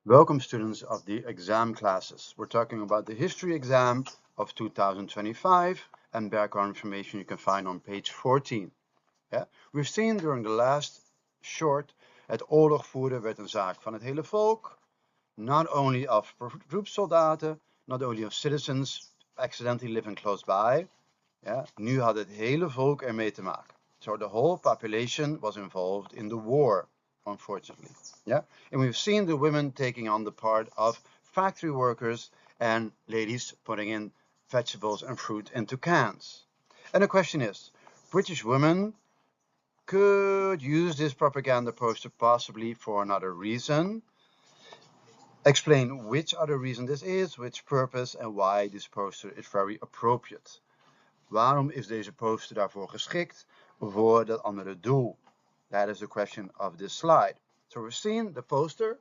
Welcome students of the exam classes. We're talking about the history exam of 2025 and background information you can find on page 14. Yeah? We've seen during the last short het oorlog voeren werd een zaak van het hele volk, not only of groepssoldaten, not only of citizens accidentally living close by. Yeah? Nu had het hele volk ermee te maken. So the whole population was involved in the war, unfortunately. Yeah, and we've seen the women taking on the part of factory workers and ladies putting in vegetables and fruit into cans. And the question is, British women could use this propaganda poster possibly for another reason. Explain which other reason this is, which purpose, and why this poster is very appropriate. Waarom is deze poster daarvoor geschikt voor dat andere doel? That is the question of this slide. So we've seen the poster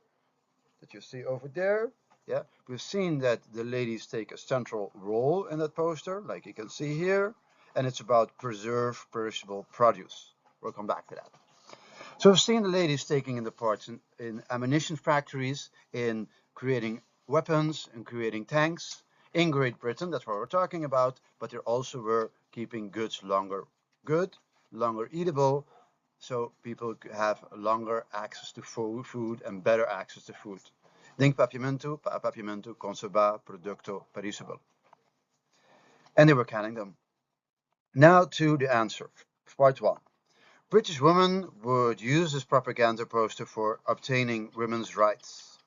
that you see over there. Yeah, we've seen that the ladies take a central role in that poster, like you can see here, and it's about preserve perishable produce. We'll come back to that. So we've seen the ladies taking in the parts in ammunition factories, in creating weapons, and creating tanks. In Great Britain, that's what we're talking about, but they also were keeping goods longer eatable, so people have longer access to food and better access to food. Think papiamento, conserva, producto perishable. And they were canning them. Now to the answer, part 1. British women would use this propaganda poster for obtaining women's rights.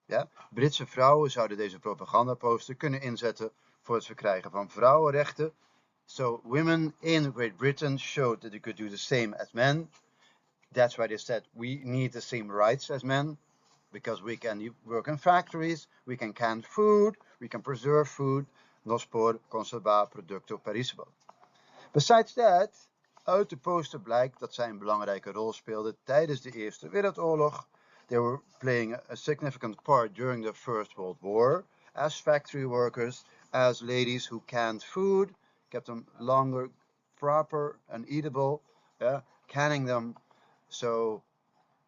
Ja? Britse vrouwen zouden deze propagandaposter kunnen inzetten voor het verkrijgen van vrouwenrechten. So women in Great Britain showed that they could do the same as men. That's why they said we need the same rights as men, because we can work in factories, we can can food, we can preserve food, nos por conservar producto perishable. Besides that, uit de poster blijkt dat zij een belangrijke rol speelden tijdens de Eerste Wereldoorlog. They were playing a significant part during the First World War as factory workers, as ladies who canned food, kept them longer, proper and eatable, canning them. So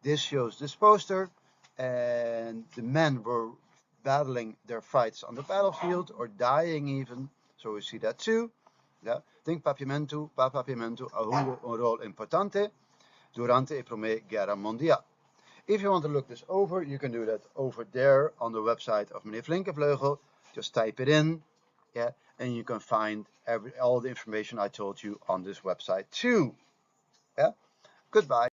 this shows this poster, and the men were battling their fights on the battlefield or dying even. So we see that too. Yeah. Think papiamento ha un rol importante durante la Prima Guerra Mondiale. If you want to look this over, you can do that over there on the website of Meneer Flinkevleugel. Just type it in, yeah, and you can find all the information I told you on this website too. Yeah. Goodbye.